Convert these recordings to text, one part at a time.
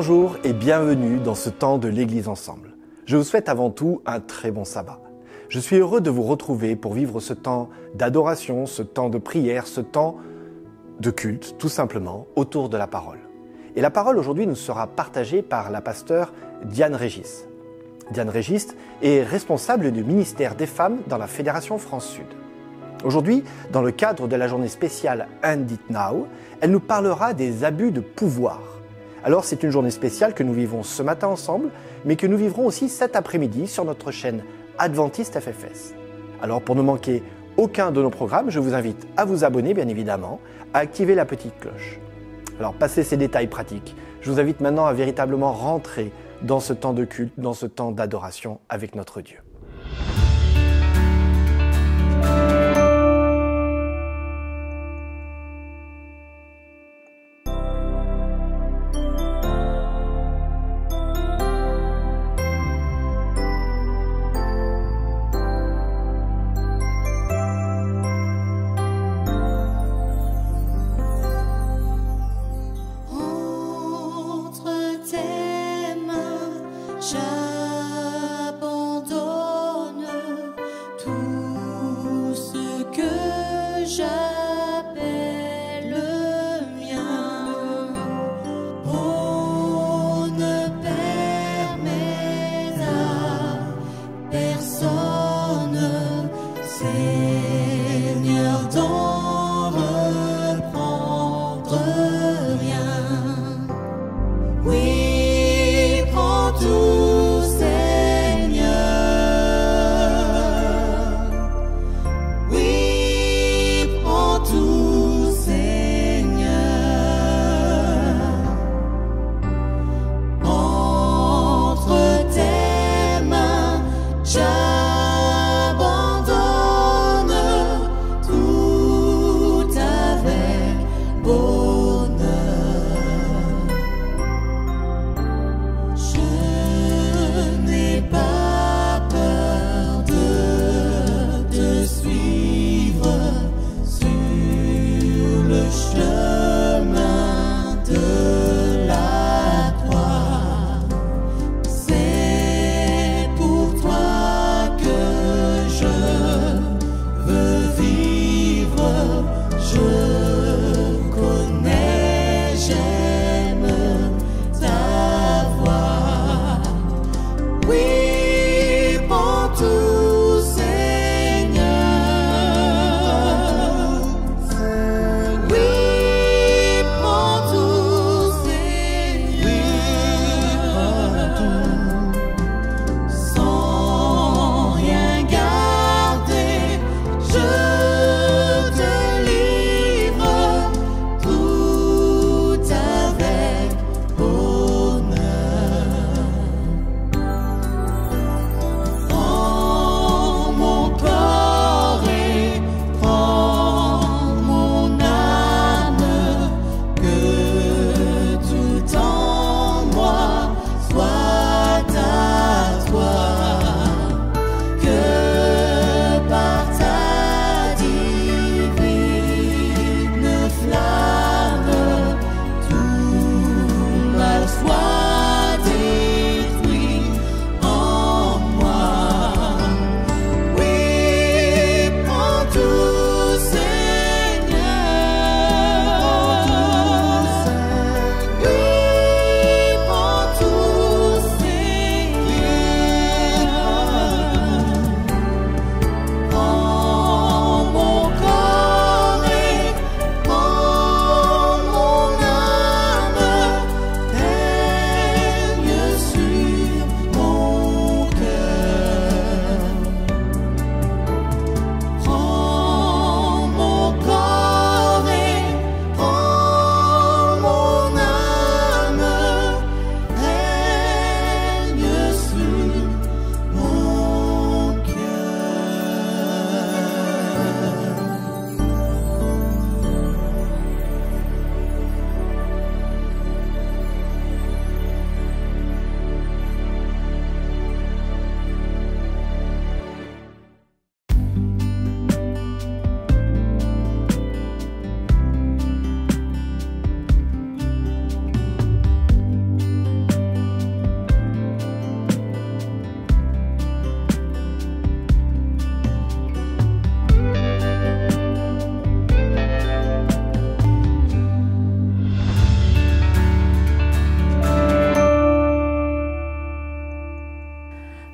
Bonjour et bienvenue dans ce temps de l'Église ensemble. Je vous souhaite avant tout un très bon sabbat. Je suis heureux de vous retrouver pour vivre ce temps d'adoration, ce temps de prière, ce temps de culte, tout simplement, autour de la parole. Et la parole aujourd'hui nous sera partagée par la pasteure Diane Régis. Diane Régis est responsable du ministère des femmes dans la Fédération France-Sud. Aujourd'hui, dans le cadre de la journée spéciale And It Now, elle nous parlera des abus de pouvoir. Alors c'est une journée spéciale que nous vivons ce matin ensemble, mais que nous vivrons aussi cet après-midi sur notre chaîne Adventiste FFS. Alors pour ne manquer aucun de nos programmes, je vous invite à vous abonner bien évidemment, à activer la petite cloche. Alors passé ces détails pratiques, je vous invite maintenant à véritablement rentrer dans ce temps de culte, dans ce temps d'adoration avec notre Dieu.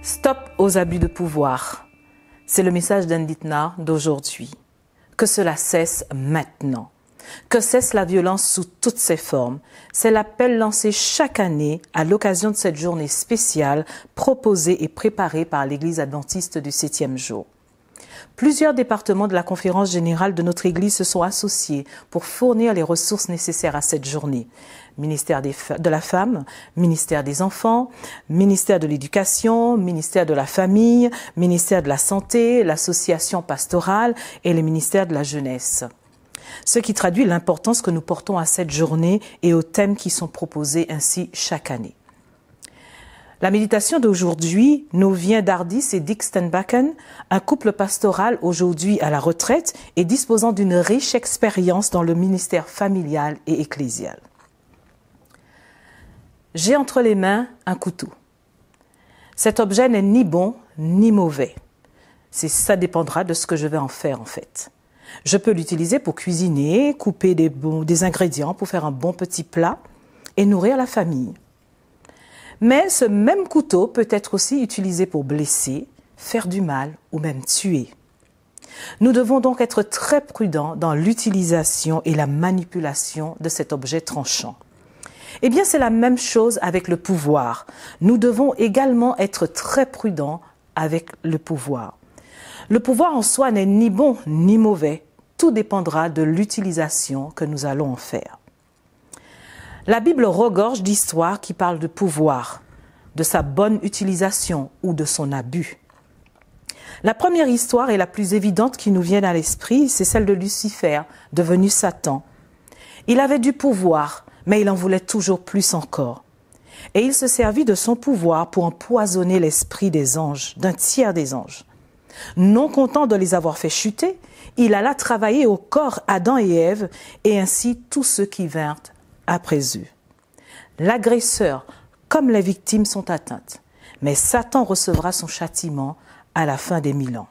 Stop aux abus de pouvoir. C'est le message d'Anditna d'aujourd'hui. Que cela cesse maintenant. Que cesse la violence sous toutes ses formes. C'est l'appel lancé chaque année à l'occasion de cette journée spéciale proposée et préparée par l'Église adventiste du 7e jour. Plusieurs départements de la conférence générale de notre Église se sont associés pour fournir les ressources nécessaires à cette journée. Ministère de la Femme, ministère des Enfants, ministère de l'Éducation, ministère de la Famille, ministère de la Santé, l'association pastorale et le ministère de la Jeunesse. Ce qui traduit l'importance que nous portons à cette journée et aux thèmes qui sont proposés ainsi chaque année. La méditation d'aujourd'hui nous vient d'Ardis et Dick Stenbacken, un couple pastoral aujourd'hui à la retraite et disposant d'une riche expérience dans le ministère familial et ecclésial. J'ai entre les mains un couteau. Cet objet n'est ni bon ni mauvais. Ça dépendra de ce que je vais en faire en fait. Je peux l'utiliser pour cuisiner, couper des ingrédients pour faire un bon petit plat et nourrir la famille. Mais ce même couteau peut être aussi utilisé pour blesser, faire du mal ou même tuer. Nous devons donc être très prudents dans l'utilisation et la manipulation de cet objet tranchant. Eh bien, c'est la même chose avec le pouvoir. Nous devons également être très prudents avec le pouvoir. Le pouvoir en soi n'est ni bon ni mauvais. Tout dépendra de l'utilisation que nous allons en faire. La Bible regorge d'histoires qui parlent de pouvoir, de sa bonne utilisation ou de son abus. La première histoire et la plus évidente qui nous vient à l'esprit, c'est celle de Lucifer, devenu Satan. Il avait du pouvoir, mais il en voulait toujours plus encore. Et il se servit de son pouvoir pour empoisonner l'esprit des anges, d'un tiers des anges. Non content de les avoir fait chuter, il alla travailler au corps Adam et Ève, et ainsi tous ceux qui vinrent après eux. L'agresseur comme les victimes sont atteintes, mais Satan recevra son châtiment à la fin des 1000 ans.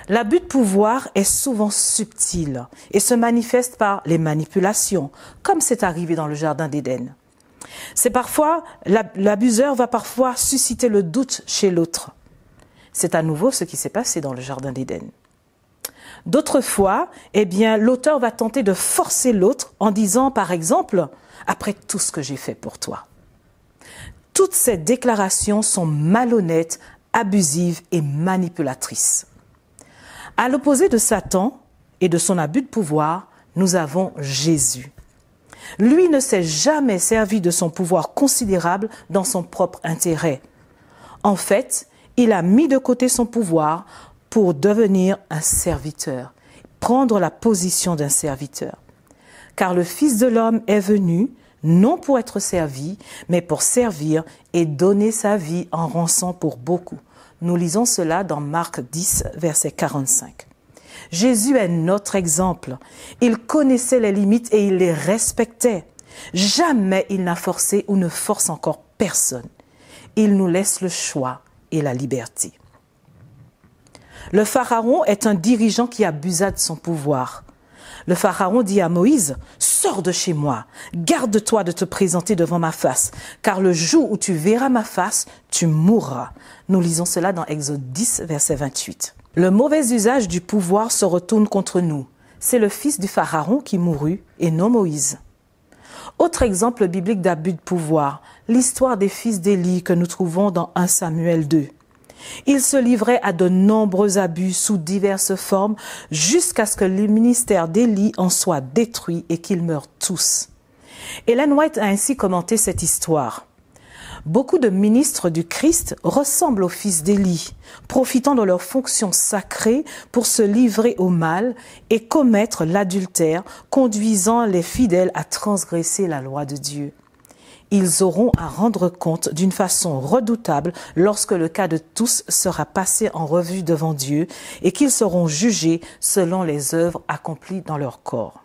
L'abus de pouvoir est souvent subtil et se manifeste par les manipulations, comme c'est arrivé dans le jardin d'Éden. L'abuseur va parfois susciter le doute chez l'autre. C'est à nouveau ce qui s'est passé dans le jardin d'Éden. D'autres fois, l'auteur va tenter de forcer l'autre en disant, par exemple, « Après tout ce que j'ai fait pour toi ». Toutes ces déclarations sont malhonnêtes, abusives et manipulatrices. À l'opposé de Satan et de son abus de pouvoir, nous avons Jésus. Lui ne s'est jamais servi de son pouvoir considérable dans son propre intérêt. En fait, il a mis de côté son pouvoir pour devenir un serviteur, prendre la position d'un serviteur. Car le Fils de l'homme est venu, non pour être servi, mais pour servir et donner sa vie en rançon pour beaucoup. Nous lisons cela dans Marc 10, verset 45. Jésus est notre exemple. Il connaissait les limites et il les respectait. Jamais il n'a forcé ou ne force encore personne. Il nous laisse le choix et la liberté. Le Pharaon est un dirigeant qui abusa de son pouvoir. Le Pharaon dit à Moïse, « Sors de chez moi, garde-toi de te présenter devant ma face, car le jour où tu verras ma face, tu mourras. » Nous lisons cela dans Exode 10, verset 28. Le mauvais usage du pouvoir se retourne contre nous. C'est le fils du Pharaon qui mourut et non Moïse. Autre exemple biblique d'abus de pouvoir, l'histoire des fils d'Élie que nous trouvons dans 1 Samuel 2. Ils se livraient à de nombreux abus sous diverses formes jusqu'à ce que le ministère d'Élie en soit détruit et qu'ils meurent tous. Ellen White a ainsi commenté cette histoire. Beaucoup de ministres du Christ ressemblent aux fils d'Élie, profitant de leurs fonctions sacrées pour se livrer au mal et commettre l'adultère, conduisant les fidèles à transgresser la loi de Dieu. Ils auront à rendre compte d'une façon redoutable lorsque le cas de tous sera passé en revue devant Dieu et qu'ils seront jugés selon les œuvres accomplies dans leur corps.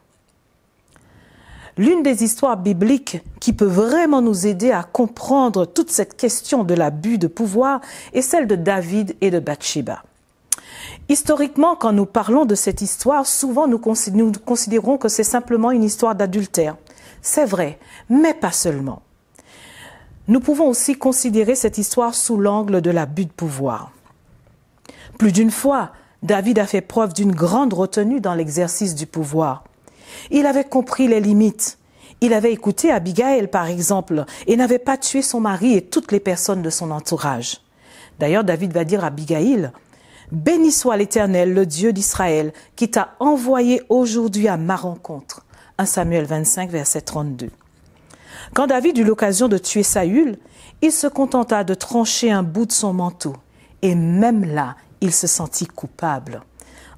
L'une des histoires bibliques qui peut vraiment nous aider à comprendre toute cette question de l'abus de pouvoir est celle de David et de Bathsheba. Historiquement, quand nous parlons de cette histoire, souvent nous considérons que c'est simplement une histoire d'adultère. C'est vrai, mais pas seulement. Nous pouvons aussi considérer cette histoire sous l'angle de l'abus de pouvoir. Plus d'une fois, David a fait preuve d'une grande retenue dans l'exercice du pouvoir. Il avait compris les limites. Il avait écouté Abigail, par exemple, et n'avait pas tué son mari et toutes les personnes de son entourage. D'ailleurs, David va dire à Abigail, « Béni soit l'Éternel, le Dieu d'Israël, qui t'a envoyé aujourd'hui à ma rencontre. » 1 Samuel 25, verset 32. Quand David eut l'occasion de tuer Saül, il se contenta de trancher un bout de son manteau. Et même là, il se sentit coupable.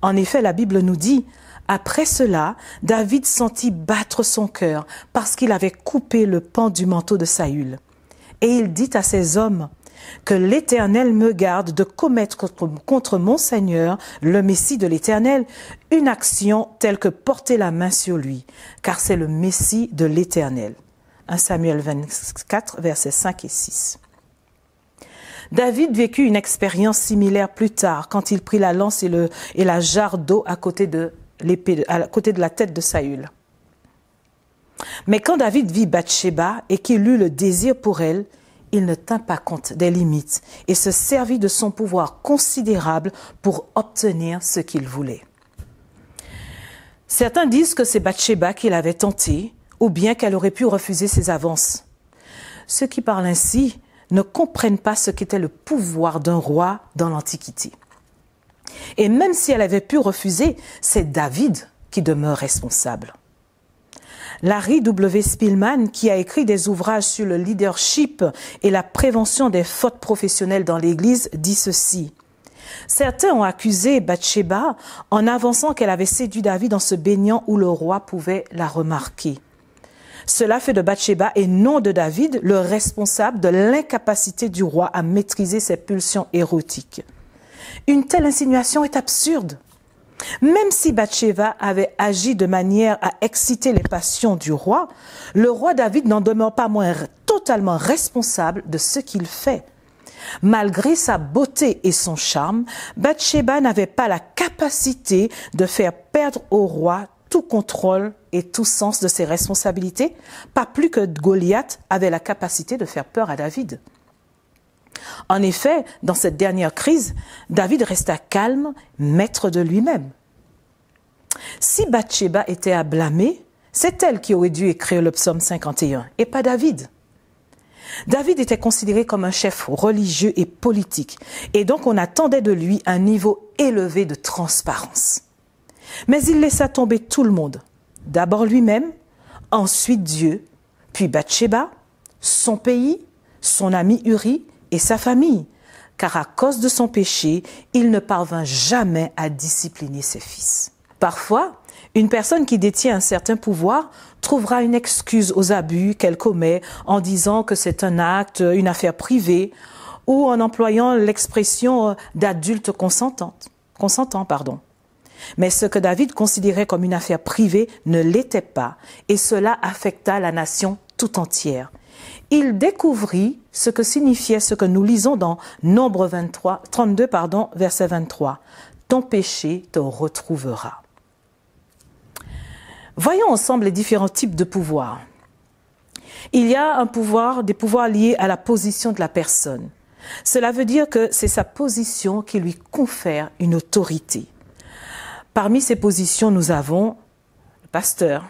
En effet, la Bible nous dit, après cela, David sentit battre son cœur parce qu'il avait coupé le pan du manteau de Saül. Et il dit à ses hommes, que l'Éternel me garde de commettre contre mon Seigneur, le Messie de l'Éternel, une action telle que porter la main sur lui, car c'est le Messie de l'Éternel. 1 Samuel 24, versets 5 et 6. David vécut une expérience similaire plus tard, quand il prit la lance et la jarre d'eau à côté de la tête de Saül. Mais quand David vit Bathsheba et qu'il eut le désir pour elle, il ne tint pas compte des limites et se servit de son pouvoir considérable pour obtenir ce qu'il voulait. Certains disent que c'est Bathsheba qui l'avait tenté, ou bien qu'elle aurait pu refuser ses avances. Ceux qui parlent ainsi ne comprennent pas ce qu'était le pouvoir d'un roi dans l'Antiquité. Et même si elle avait pu refuser, c'est David qui demeure responsable. Larry W. Spillman, qui a écrit des ouvrages sur le leadership et la prévention des fautes professionnelles dans l'Église, dit ceci. Certains ont accusé Bathsheba en avançant qu'elle avait séduit David en se baignant où le roi pouvait la remarquer. Cela fait de Bathsheba et non de David le responsable de l'incapacité du roi à maîtriser ses pulsions érotiques. Une telle insinuation est absurde. Même si Bathsheba avait agi de manière à exciter les passions du roi, le roi David n'en demeure pas moins totalement responsable de ce qu'il fait. Malgré sa beauté et son charme, Bathsheba n'avait pas la capacité de faire perdre au roi tout contrôle et tout sens de ses responsabilités, pas plus que Goliath avait la capacité de faire peur à David. En effet, dans cette dernière crise, David resta calme, maître de lui-même. Si Bathsheba était à blâmer, c'est elle qui aurait dû écrire le psaume 51, et pas David. David était considéré comme un chef religieux et politique, et donc on attendait de lui un niveau élevé de transparence. Mais il laissa tomber tout le monde, d'abord lui-même, ensuite Dieu, puis Bathsheba, son pays, son ami Uri et sa famille, car à cause de son péché, il ne parvint jamais à discipliner ses fils. Parfois, une personne qui détient un certain pouvoir trouvera une excuse aux abus qu'elle commet en disant que c'est un acte, une affaire privée, ou en employant l'expression d'adulte consentant. Mais ce que David considérait comme une affaire privée ne l'était pas, et cela affecta la nation tout entière. Il découvrit ce que signifiait ce que nous lisons dans Nombre 32, verset 23. « Ton péché te retrouvera ». Voyons ensemble les différents types de pouvoirs. Il y a des pouvoirs liés à la position de la personne. Cela veut dire que c'est sa position qui lui confère une autorité. Parmi ces positions, nous avons le pasteur,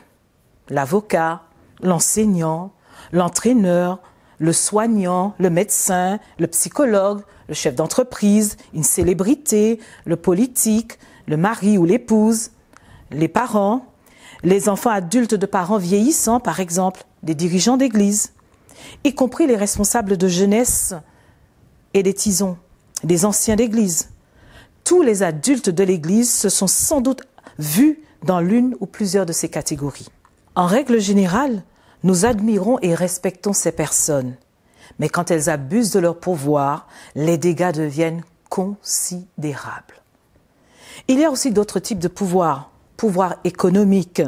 l'avocat, l'enseignant, l'entraîneur, le soignant, le médecin, le psychologue, le chef d'entreprise, une célébrité, le politique, le mari ou l'épouse, les parents, les enfants adultes de parents vieillissants, par exemple, des dirigeants d'église, y compris les responsables de jeunesse et des tisons, des anciens d'église. Tous les adultes de l'église se sont sans doute vus dans l'une ou plusieurs de ces catégories. En règle générale, nous admirons et respectons ces personnes, mais quand elles abusent de leur pouvoir, les dégâts deviennent considérables. Il y a aussi d'autres types de pouvoirs. Pouvoir économique,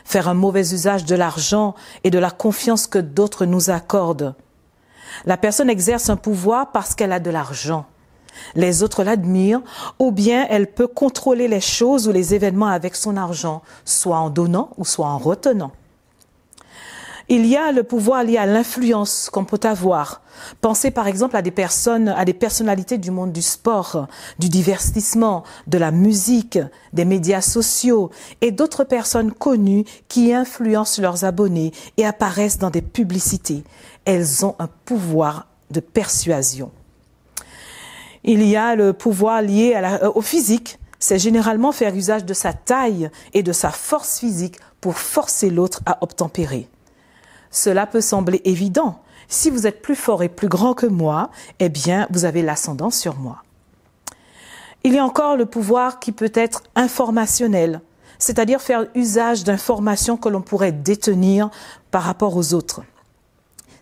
faire un mauvais usage de l'argent et de la confiance que d'autres nous accordent. La personne exerce un pouvoir parce qu'elle a de l'argent. Les autres l'admirent, ou bien elle peut contrôler les choses ou les événements avec son argent, soit en donnant ou soit en retenant. Il y a le pouvoir lié à l'influence qu'on peut avoir. Pensez par exemple à des personnalités du monde du sport, du divertissement, de la musique, des médias sociaux et d'autres personnes connues qui influencent leurs abonnés et apparaissent dans des publicités. Elles ont un pouvoir de persuasion. Il y a le pouvoir lié au physique. C'est généralement faire usage de sa taille et de sa force physique pour forcer l'autre à obtempérer. Cela peut sembler évident. Si vous êtes plus fort et plus grand que moi, eh bien, vous avez l'ascendant sur moi. Il y a encore le pouvoir qui peut être informationnel, c'est-à-dire faire usage d'informations que l'on pourrait détenir par rapport aux autres.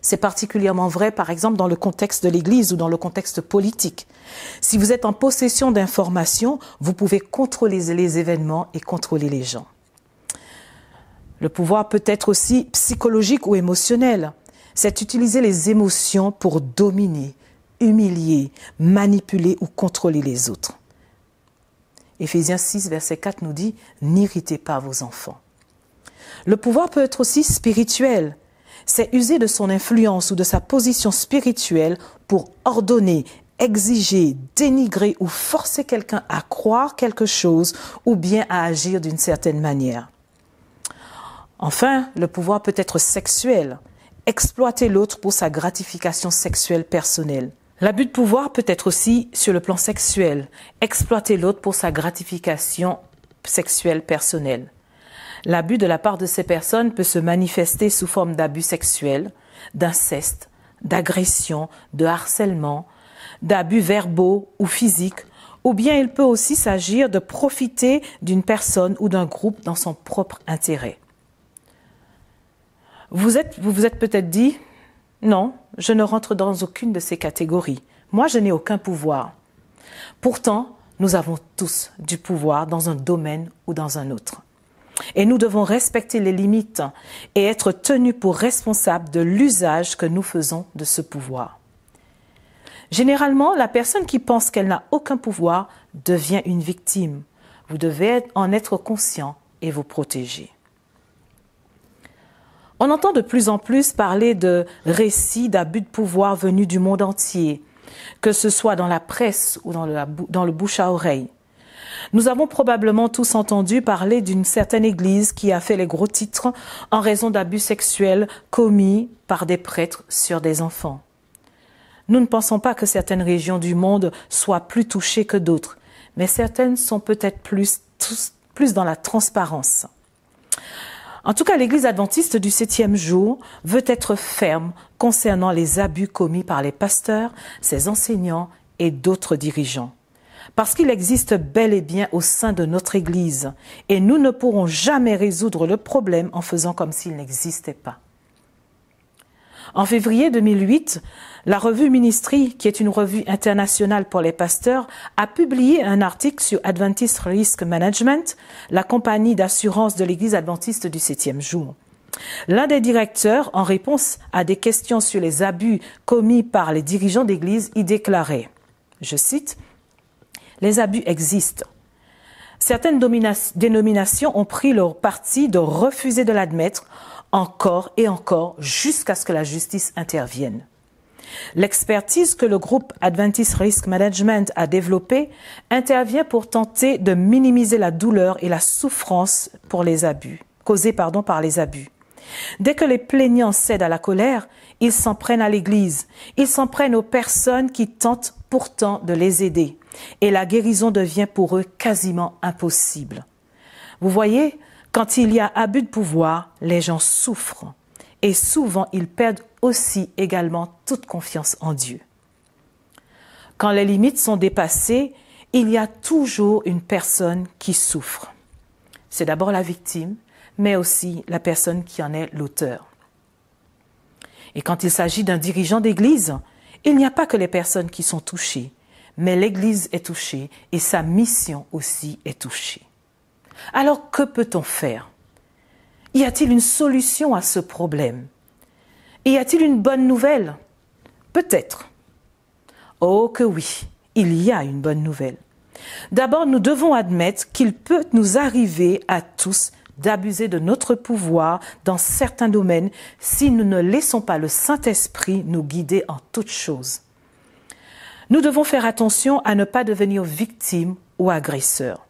C'est particulièrement vrai, par exemple, dans le contexte de l'Église ou dans le contexte politique. Si vous êtes en possession d'informations, vous pouvez contrôler les événements et contrôler les gens. Le pouvoir peut être aussi psychologique ou émotionnel. C'est utiliser les émotions pour dominer, humilier, manipuler ou contrôler les autres. Éphésiens 6, verset 4 nous dit « N'irritez pas vos enfants ». Le pouvoir peut être aussi spirituel. C'est user de son influence ou de sa position spirituelle pour ordonner, exiger, dénigrer ou forcer quelqu'un à croire quelque chose ou bien à agir d'une certaine manière. Enfin, le pouvoir peut être sexuel, exploiter l'autre pour sa gratification sexuelle personnelle. L'abus de pouvoir peut être aussi sur le plan sexuel, exploiter l'autre pour sa gratification sexuelle personnelle. L'abus de la part de ces personnes peut se manifester sous forme d'abus sexuels, d'inceste, d'agression, de harcèlement, d'abus verbaux ou physiques, ou bien il peut aussi s'agir de profiter d'une personne ou d'un groupe dans son propre intérêt. Vous vous êtes peut-être dit, non, je ne rentre dans aucune de ces catégories. Moi, je n'ai aucun pouvoir. Pourtant, nous avons tous du pouvoir dans un domaine ou dans un autre. Et nous devons respecter les limites et être tenus pour responsables de l'usage que nous faisons de ce pouvoir. Généralement, la personne qui pense qu'elle n'a aucun pouvoir devient une victime. Vous devez en être conscient et vous protéger. On entend de plus en plus parler de récits d'abus de pouvoir venus du monde entier, que ce soit dans la presse ou dans le bouche à oreille. Nous avons probablement tous entendu parler d'une certaine église qui a fait les gros titres en raison d'abus sexuels commis par des prêtres sur des enfants. Nous ne pensons pas que certaines régions du monde soient plus touchées que d'autres, mais certaines sont peut-être plus dans la transparence. En tout cas, l'Église adventiste du 7e jour veut être ferme concernant les abus commis par les pasteurs, ses enseignants et d'autres dirigeants. Parce qu'il existe bel et bien au sein de notre Église et nous ne pourrons jamais résoudre le problème en faisant comme s'il n'existait pas. En février 2008, la revue Ministry, qui est une revue internationale pour les pasteurs, a publié un article sur Adventist Risk Management, la compagnie d'assurance de l'Église adventiste du 7e jour. L'un des directeurs, en réponse à des questions sur les abus commis par les dirigeants d'Église, y déclarait, je cite, « Les abus existent. Certaines dénominations ont pris leur parti de refuser de l'admettre encore et encore jusqu'à ce que la justice intervienne. L'expertise que le groupe Adventist Risk Management a développée intervient pour tenter de minimiser la douleur et la souffrance causée par les abus. Dès que les plaignants cèdent à la colère, ils s'en prennent à l'Église, ils s'en prennent aux personnes qui tentent pourtant de les aider, et la guérison devient pour eux quasiment impossible. Vous voyez, quand il y a abus de pouvoir, les gens souffrent, et souvent ils perdent aussi également toute confiance en Dieu. Quand les limites sont dépassées, il y a toujours une personne qui souffre. C'est d'abord la victime, mais aussi la personne qui en est l'auteur. Et quand il s'agit d'un dirigeant d'église, il n'y a pas que les personnes qui sont touchées, mais l'église est touchée et sa mission aussi est touchée. Alors que peut-on faire? Y a-t-il une solution à ce problème? Y a-t-il une bonne nouvelle? Peut-être. Oh que oui, il y a une bonne nouvelle. D'abord, nous devons admettre qu'il peut nous arriver à tous d'abuser de notre pouvoir dans certains domaines si nous ne laissons pas le Saint-Esprit nous guider en toutes choses. Nous devons faire attention à ne pas devenir victimes ou agresseurs.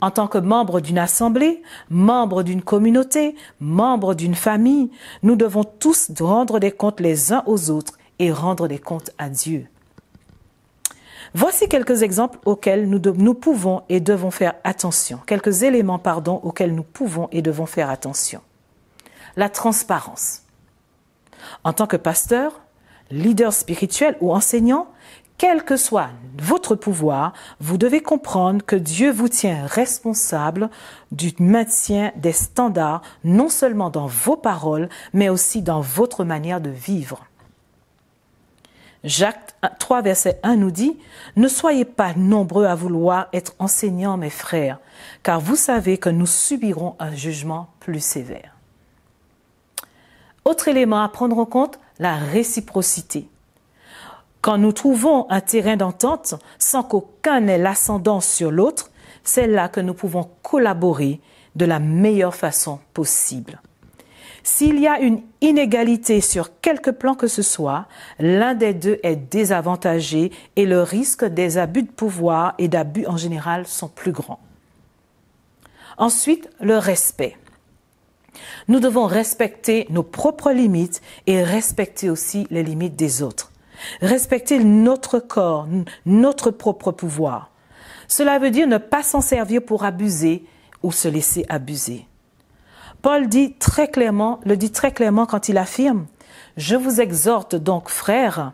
En tant que membres d'une assemblée, membres d'une communauté, membres d'une famille, nous devons tous rendre des comptes les uns aux autres et rendre des comptes à Dieu. Voici quelques exemples auxquels nous pouvons et devons faire attention. Quelques éléments, auxquels nous pouvons et devons faire attention. La transparence. En tant que pasteur, leader spirituel ou enseignant, quel que soit votre pouvoir, vous devez comprendre que Dieu vous tient responsable du maintien des standards, non seulement dans vos paroles, mais aussi dans votre manière de vivre. Jacques 3, verset 1 nous dit « Ne soyez pas nombreux à vouloir être enseignants, mes frères, car vous savez que nous subirons un jugement plus sévère. » Autre élément à prendre en compte, la réciprocité. Quand nous trouvons un terrain d'entente sans qu'aucun n'ait l'ascendance sur l'autre, c'est là que nous pouvons collaborer de la meilleure façon possible. S'il y a une inégalité sur quelque plan que ce soit, l'un des deux est désavantagé et le risque des abus de pouvoir et d'abus en général sont plus grands. Ensuite, le respect. Nous devons respecter nos propres limites et respecter aussi les limites des autres. Respecter notre corps, notre propre pouvoir. Cela veut dire ne pas s'en servir pour abuser ou se laisser abuser. Paul le dit très clairement quand il affirme « Je vous exhorte donc, frères,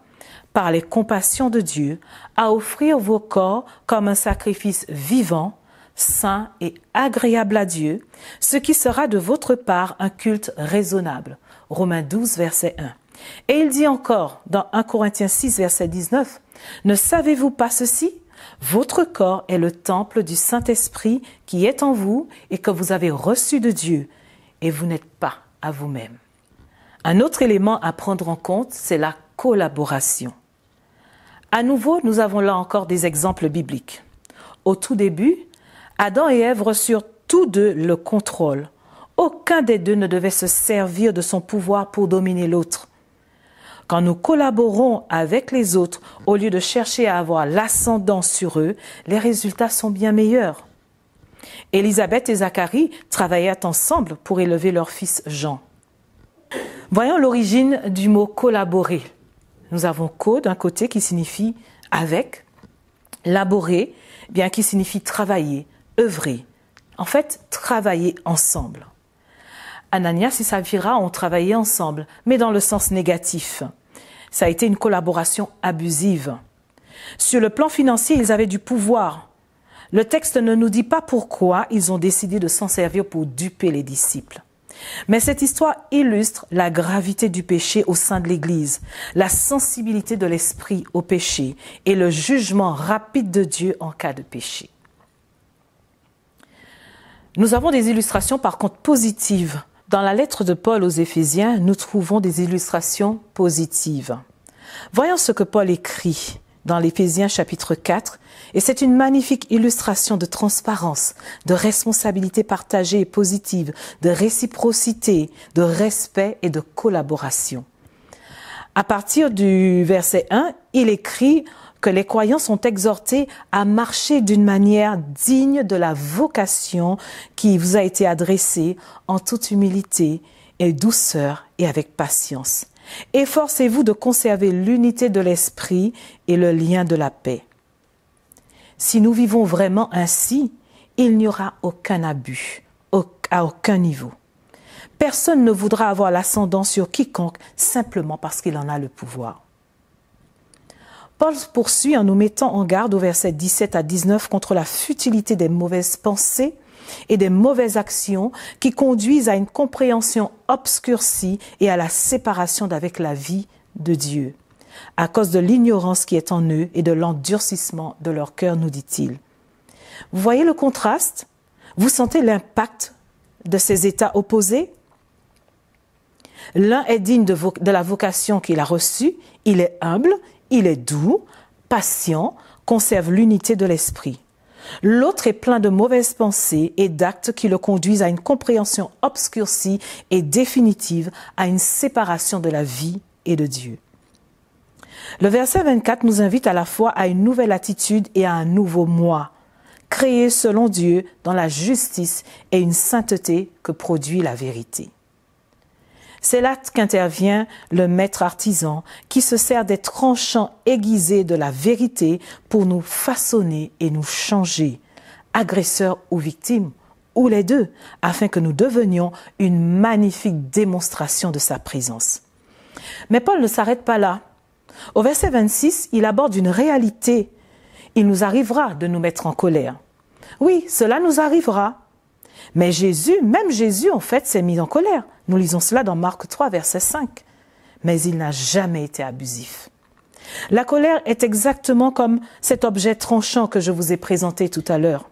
par les compassions de Dieu, à offrir vos corps comme un sacrifice vivant, saint et agréable à Dieu, ce qui sera de votre part un culte raisonnable. » Romains 12, verset 1. Et il dit encore dans 1 Corinthiens 6, verset 19, « Ne savez-vous pas ceci ? Votre corps est le temple du Saint-Esprit qui est en vous et que vous avez reçu de Dieu, et vous n'êtes pas à vous-même. » Un autre élément à prendre en compte, c'est la collaboration. À nouveau, nous avons là encore des exemples bibliques. Au tout début, Adam et Ève reçurent tous deux le contrôle. Aucun des deux ne devait se servir de son pouvoir pour dominer l'autre. Quand nous collaborons avec les autres, au lieu de chercher à avoir l'ascendant sur eux, les résultats sont bien meilleurs. Élisabeth et Zacharie travaillaient ensemble pour élever leur fils Jean. Voyons l'origine du mot collaborer. Nous avons co d'un côté qui signifie avec, laborer, bien qui signifie travailler, œuvrer. En fait, travailler ensemble. Ananias et Saphira ont travaillé ensemble, mais dans le sens négatif. Ça a été une collaboration abusive. Sur le plan financier, ils avaient du pouvoir. Le texte ne nous dit pas pourquoi ils ont décidé de s'en servir pour duper les disciples. Mais cette histoire illustre la gravité du péché au sein de l'Église, la sensibilité de l'esprit au péché et le jugement rapide de Dieu en cas de péché. Nous avons des illustrations par contre positives. Dans la lettre de Paul aux Éphésiens, nous trouvons des illustrations positives. Voyons ce que Paul écrit dans l'Éphésiens chapitre 4, et c'est une magnifique illustration de transparence, de responsabilité partagée et positive, de réciprocité, de respect et de collaboration. À partir du verset 1, il écrit que les croyants sont exhortés à marcher d'une manière digne de la vocation qui vous a été adressée en toute humilité et douceur et avec patience. Efforcez-vous de conserver l'unité de l'esprit et le lien de la paix. Si nous vivons vraiment ainsi, il n'y aura aucun abus, à aucun niveau. Personne ne voudra avoir l'ascendant sur quiconque simplement parce qu'il en a le pouvoir. Paul poursuit en nous mettant en garde au verset 17 à 19 contre la futilité des mauvaises pensées et des mauvaises actions qui conduisent à une compréhension obscurcie et à la séparation d'avec la vie de Dieu, à cause de l'ignorance qui est en eux et de l'endurcissement de leur cœur, nous dit-il. Vous voyez le contraste? Vous sentez l'impact de ces états opposés? L'un est digne de la vocation qu'il a reçue, il est humble, il est doux, patient, conserve l'unité de l'esprit. L'autre est plein de mauvaises pensées et d'actes qui le conduisent à une compréhension obscurcie et définitive, à une séparation de la vie et de Dieu. Le verset 24 nous invite à la fois à une nouvelle attitude et à un nouveau moi, créé selon Dieu dans la justice et une sainteté que produit la vérité. C'est là qu'intervient le maître artisan qui se sert des tranchants aiguisés de la vérité pour nous façonner et nous changer, agresseurs ou victimes, ou les deux, afin que nous devenions une magnifique démonstration de sa présence. Mais Paul ne s'arrête pas là. Au verset 26, il aborde une réalité. Il nous arrivera de nous mettre en colère. Oui, cela nous arrivera. Mais même Jésus, en fait, s'est mis en colère. Nous lisons cela dans Marc 3, verset 5. Mais il n'a jamais été abusif. La colère est exactement comme cet objet tranchant que je vous ai présenté tout à l'heure.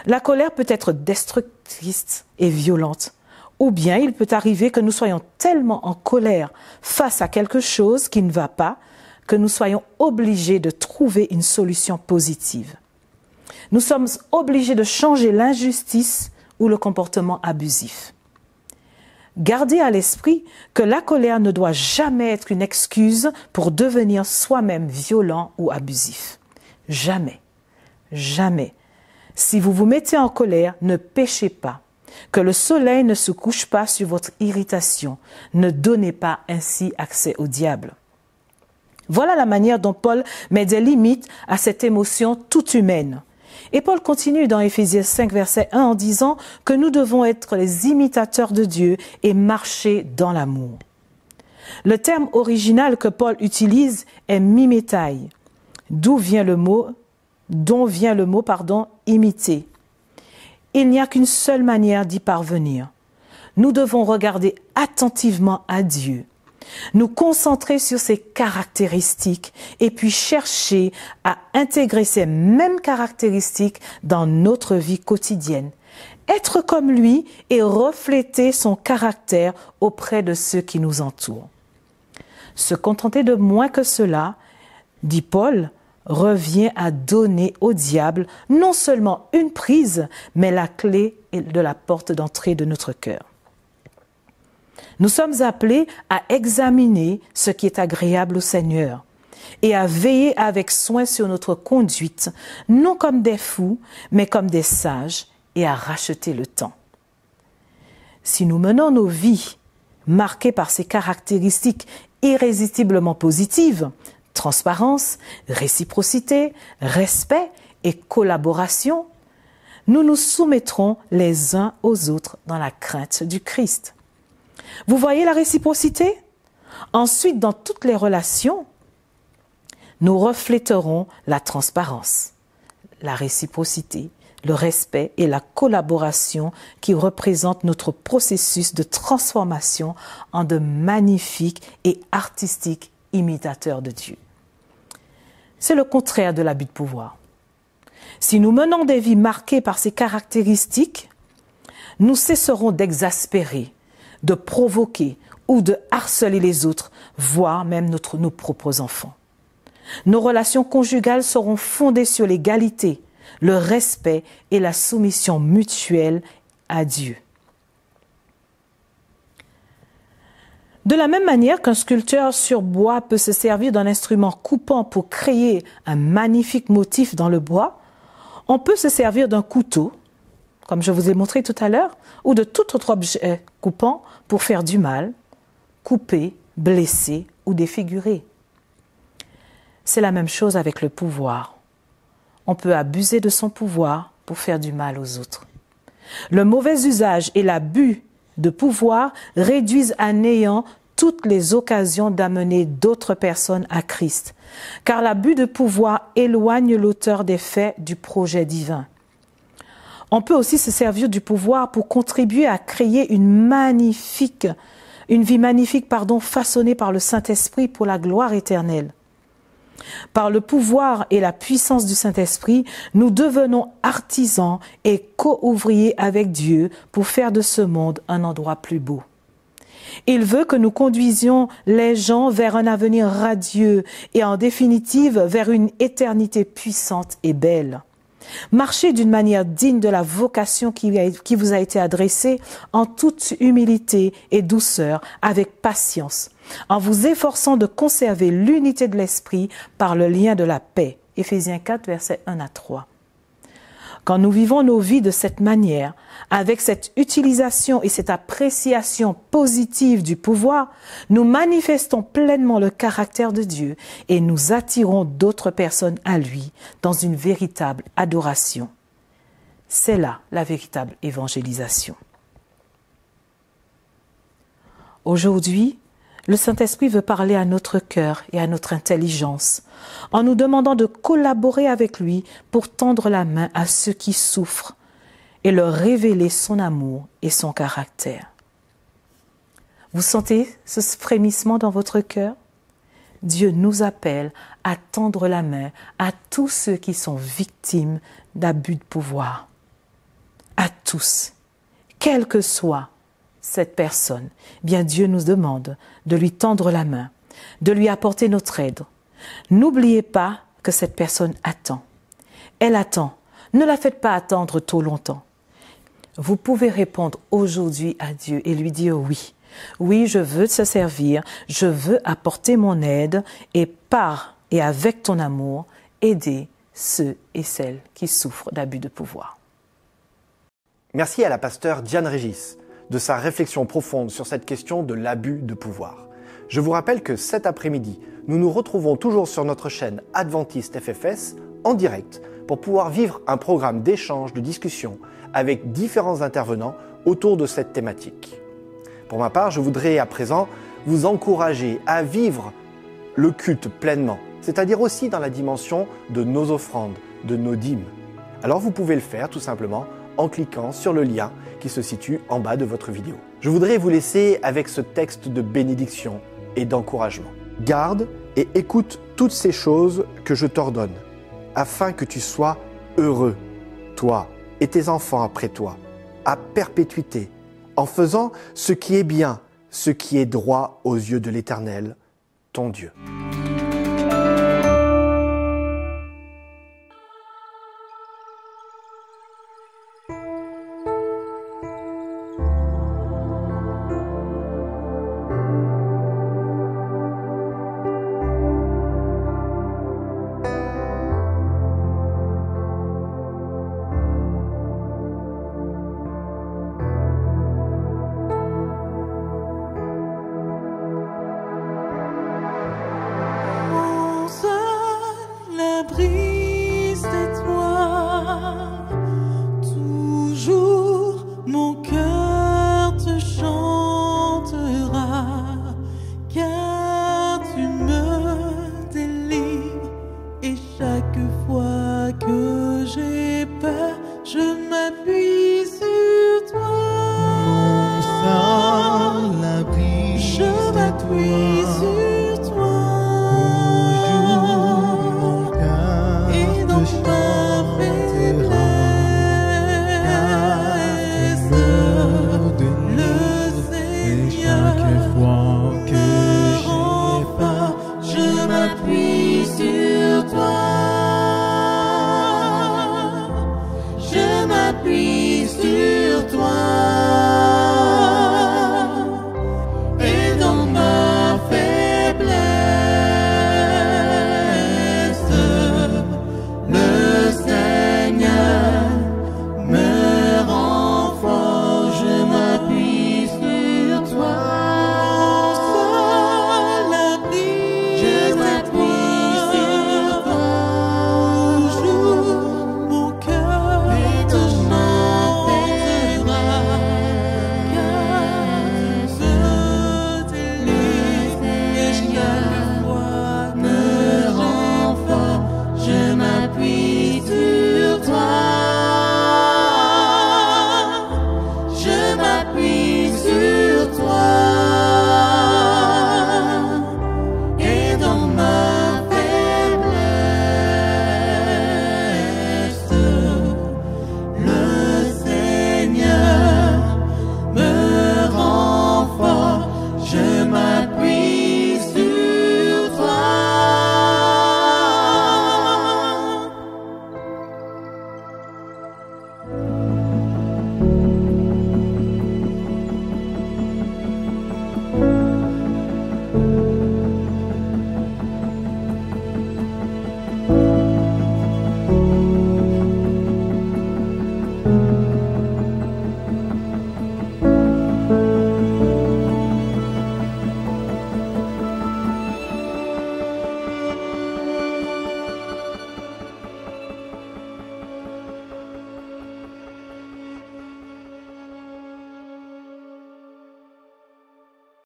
La colère peut être destructrice et violente. Ou bien il peut arriver que nous soyons tellement en colère face à quelque chose qui ne va pas, que nous soyons obligés de trouver une solution positive. Nous sommes obligés de changer l'injustice ou le comportement abusif. Gardez à l'esprit que la colère ne doit jamais être une excuse pour devenir soi-même violent ou abusif. Jamais, jamais. Si vous vous mettez en colère, ne péchez pas. Que le soleil ne se couche pas sur votre irritation. Ne donnez pas ainsi accès au diable. Voilà la manière dont Paul met des limites à cette émotion toute humaine. Et Paul continue dans Éphésiens 5, verset 1 en disant que nous devons être les imitateurs de Dieu et marcher dans l'amour. Le terme original que Paul utilise est mimétai, dont vient le mot imiter. Il n'y a qu'une seule manière d'y parvenir. Nous devons regarder attentivement à Dieu, nous concentrer sur ses caractéristiques et puis chercher à intégrer ces mêmes caractéristiques dans notre vie quotidienne. Être comme lui et refléter son caractère auprès de ceux qui nous entourent. Se contenter de moins que cela, dit Paul, revient à donner au diable non seulement une prise, mais la clé de la porte d'entrée de notre cœur. Nous sommes appelés à examiner ce qui est agréable au Seigneur et à veiller avec soin sur notre conduite, non comme des fous, mais comme des sages, et à racheter le temps. Si nous menons nos vies marquées par ces caractéristiques irrésistiblement positives, transparence, réciprocité, respect et collaboration, nous nous soumettrons les uns aux autres dans la crainte du Christ. Vous voyez la réciprocité? Ensuite, dans toutes les relations, nous refléterons la transparence, la réciprocité, le respect et la collaboration qui représentent notre processus de transformation en de magnifiques et artistiques imitateurs de Dieu. C'est le contraire de l'abus de pouvoir. Si nous menons des vies marquées par ces caractéristiques, nous cesserons d'exaspérer, de provoquer ou de harceler les autres, voire même nos propres enfants. Nos relations conjugales seront fondées sur l'égalité, le respect et la soumission mutuelle à Dieu. De la même manière qu'un sculpteur sur bois peut se servir d'un instrument coupant pour créer un magnifique motif dans le bois, on peut se servir d'un couteau, comme je vous ai montré tout à l'heure, ou de tout autre objet coupant pour faire du mal, couper, blesser ou défigurer. C'est la même chose avec le pouvoir. On peut abuser de son pouvoir pour faire du mal aux autres. Le mauvais usage et l'abus de pouvoir réduisent à néant toutes les occasions d'amener d'autres personnes à Christ, car l'abus de pouvoir éloigne l'auteur des faits du projet divin. On peut aussi se servir du pouvoir pour contribuer à créer une vie magnifique, façonnée par le Saint-Esprit pour la gloire éternelle. Par le pouvoir et la puissance du Saint-Esprit, nous devenons artisans et co-ouvriers avec Dieu pour faire de ce monde un endroit plus beau. Il veut que nous conduisions les gens vers un avenir radieux et en définitive vers une éternité puissante et belle. Marchez d'une manière digne de la vocation qui vous a été adressée, en toute humilité et douceur, avec patience, en vous efforçant de conserver l'unité de l'esprit par le lien de la paix. Éphésiens 4, versets 1 à 3. Quand nous vivons nos vies de cette manière, avec cette utilisation et cette appréciation positive du pouvoir, nous manifestons pleinement le caractère de Dieu et nous attirons d'autres personnes à lui dans une véritable adoration. C'est là la véritable évangélisation. Aujourd'hui, le Saint-Esprit veut parler à notre cœur et à notre intelligence, en nous demandant de collaborer avec lui pour tendre la main à ceux qui souffrent et leur révéler son amour et son caractère. Vous sentez ce frémissement dans votre cœur? Dieu nous appelle à tendre la main à tous ceux qui sont victimes d'abus de pouvoir. À tous, quelle que soit cette personne, bien Dieu nous demande de lui tendre la main, de lui apporter notre aide. N'oubliez pas que cette personne attend. Elle attend. Ne la faites pas attendre trop longtemps. Vous pouvez répondre aujourd'hui à Dieu et lui dire oui. Oui, je veux te servir, je veux apporter mon aide et par et avec ton amour, aider ceux et celles qui souffrent d'abus de pouvoir. Merci à la pasteure Diane Régis de sa réflexion profonde sur cette question de l'abus de pouvoir. Je vous rappelle que cet après-midi, nous nous retrouvons toujours sur notre chaîne Adventiste FFS en direct pour pouvoir vivre un programme d'échange, de discussion avec différents intervenants autour de cette thématique. Pour ma part, je voudrais à présent vous encourager à vivre le culte pleinement, c'est-à-dire aussi dans la dimension de nos offrandes, de nos dîmes. Alors vous pouvez le faire tout simplement en cliquant sur le lien qui se situe en bas de votre vidéo. Je voudrais vous laisser avec ce texte de bénédiction et d'encouragement. Garde et écoute toutes ces choses que je t'ordonne, afin que tu sois heureux, toi et tes enfants après toi, à perpétuité, en faisant ce qui est bien, ce qui est droit aux yeux de l'Éternel, ton Dieu. Chaque fois que j'ai peur, je m'appuie